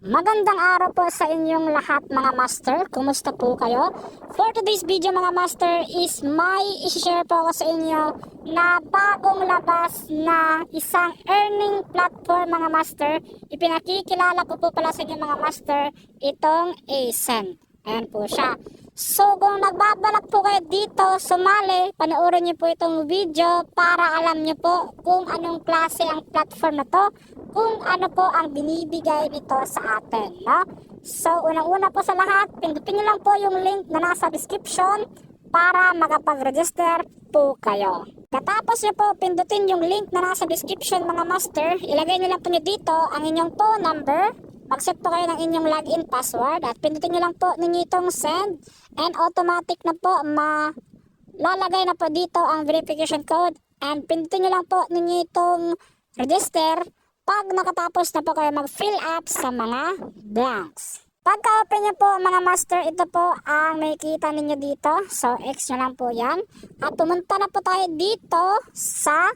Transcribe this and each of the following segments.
Magandang araw po sa inyong lahat mga master. Kumusta po kayo? For today's video mga master is may i-share po ako sa inyo na bagong labas na isang earning platform mga master. Ipinakikilala ko po pala sa inyo mga master itong Ascend. Ayan po siya. So kung nagbabalak po kayo dito sumali, panoorin niyo po itong video para alam niyo po kung anong klase ang platform na to, kung ano po ang binibigay nito sa atin, no? So unang-una po sa lahat, pindutin niyo lang po yung link na nasa description para makapag-register po kayo. Katapos niyo po pindutin yung link na nasa description mga master, ilagay niyo lang po niyo dito ang inyong phone number. Mag-set po kayo ng inyong login password at pindutin nyo lang po ninyo itong send and automatic na po lalagay na po dito ang verification code and pindutin nyo lang po ninyo itong register pag nakatapos na po kayo mag-fill up sa mga blanks. Pagka-open nyo po mga master, ito po ang makikita ninyo dito. So X nyo lang po yan at pumunta na po tayo dito sa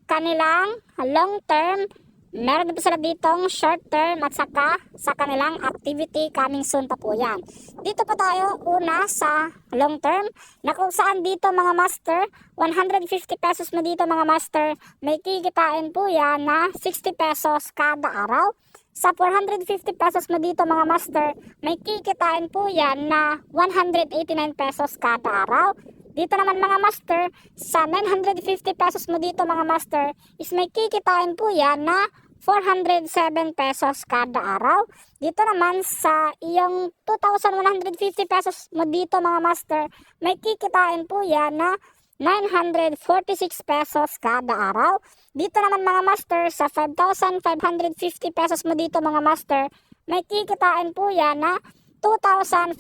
kanilang long term. Meron din sila ditong short term at saka sa kanilang activity coming soon pa po yan. Dito po tayo una sa long term na kung saan dito mga master, 150 pesos mo dito mga master, may kikitain po yan na 60 pesos kada araw. Sa 450 pesos mo dito mga master, may kikitain po yan na 189 pesos kada araw. Dito naman mga master, sa 950 pesos mo dito mga master, is may kikitain po yan na 407 pesos kada araw. Dito naman sa iyong 2,150 pesos mo dito mga master, may kikitain po yan na 946 pesos kada araw. Dito naman mga master, sa 5,550 pesos mo dito mga master, may kikitain po yan na 2,553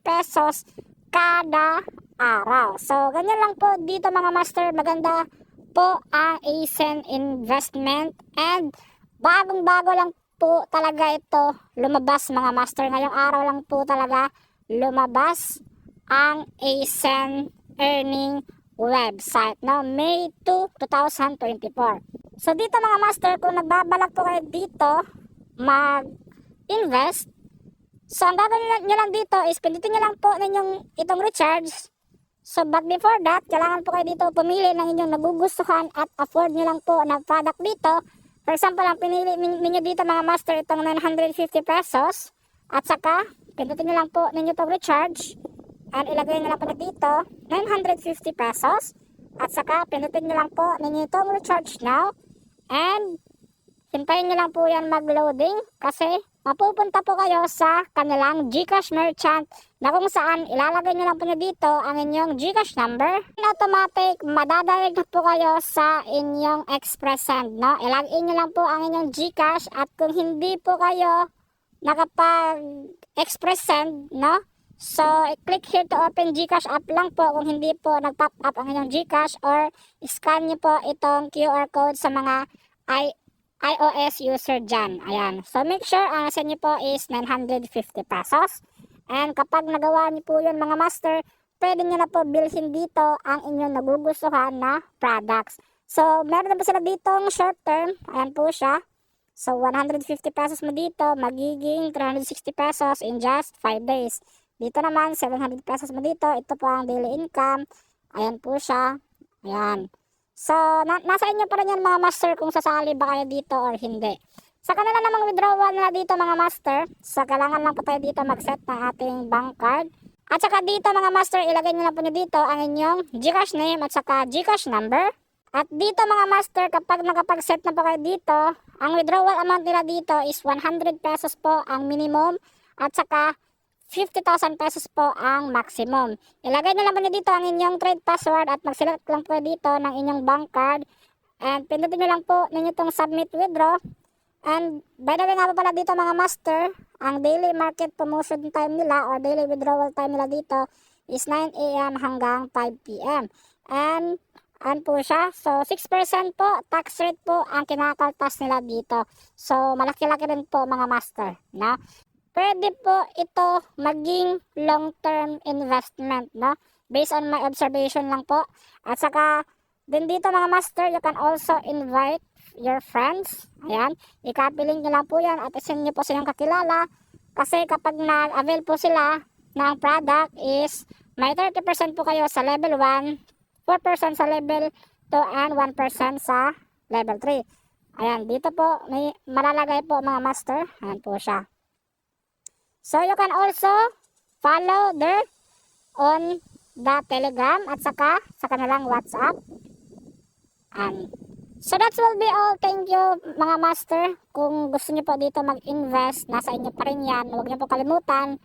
pesos kada araw. So, ganyan lang po dito mga master. Maganda po ang Ascend investment and bagong-bago lang po talaga ito lumabas mga master. Ngayong araw lang po talaga lumabas ang Ascend earning website, no? May 2, 2024. So, dito mga master, kung nagbabalak po kayo dito mag-invest, so, ang gagawin nyo lang dito is pindutin nyo lang po ninyong itong recharge. So, but before that, kailangan po kayo dito pumili ng inyong nagugustuhan at afford nyo lang po na product dito. For example, ang pinili ninyo dito mga master, itong 950 pesos. At saka, pindutin nyo lang po ninyo itong recharge. And ilagay nyo lang po dito, 950 pesos. At saka, pindutin nyo lang po ninyo itong recharge now. And hintayin nyo lang po yan mag-loading kasi mapupunta po kayo sa kanilang GCash merchant na kung saan ilalagay nyo lang po nyo dito ang inyong GCash number. In automatic, madadalig na po kayo sa inyong Express Send, no? Ilagay nyo lang po ang inyong GCash at kung hindi po kayo nakapag-Express Send, no? So, click here to open GCash app lang po kung hindi po nag-pop up ang inyong GCash or scan nyo po itong QR code sa mga iOS user dyan. Ayan. So, make sure ang nasa nyo po is 950 pesos. And kapag nagawa nyo po yun mga master, pwede nyo na po bilhin dito ang inyong nagugustuhan na products. So, meron na po sila ditong short term. Ayan po siya. So, 150 pesos mo dito, magiging 360 pesos in just 5 days. Dito naman, 700 pesos mo dito. Ito po ang daily income. Ayan po siya. Ayan. So, nasa inyo pa rin yan mga master kung sasali ba kayo dito or hindi. Sa kanila namang withdrawal nila dito mga master, so kailangan lang po tayo dito mag-set ng ating bank card. At saka dito mga master, ilagay nyo lang po nyo dito ang inyong GCash name at saka GCash number. At dito mga master, kapag nakapag-set na po kayo dito, ang withdrawal amount nila dito is 100 pesos po ang minimum at saka 50,000 pesos po ang maximum. Ilagay na lang po nyo dito ang inyong trade password at mag-select lang po dito ng inyong bank card. And pindutin nyo lang po ninyo itong submit withdraw. And by the way nga po pala dito mga master, ang daily market promotion time nila or daily withdrawal time nila dito is 9 AM hanggang 5 PM. And po siya. So 6% po tax rate po ang kinakaltas nila dito. So malaki-laki rin po mga master, no? Pwede po ito maging long-term investment, no? Based on my observation lang po. At saka, din dito mga master, you can also invite your friends. Ayan, i-copy link nyo lang po yan at isend nyo po sa inyong kakilala. Kasi kapag nag-avail po sila ng product is may 30% po kayo sa level 1, 4% sa level 2, and 1% sa level 3. Ayan, dito po may malalagay po mga master. Ayan po siya. So you can also follow there on the Telegram at saka sa kanilang WhatsApp. So that will be all. Thank you mga master. Kung gusto niyo po dito mag-invest, nasa inyo pa rin yan. Huwag niyo po kalimutan.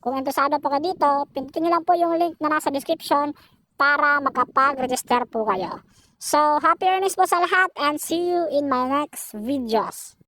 Kung interesado po kayo dito, pindutin niyo lang po yung link na nasa description para makapag-register po kayo. So happy earnings po sa lahat and see you in my next videos.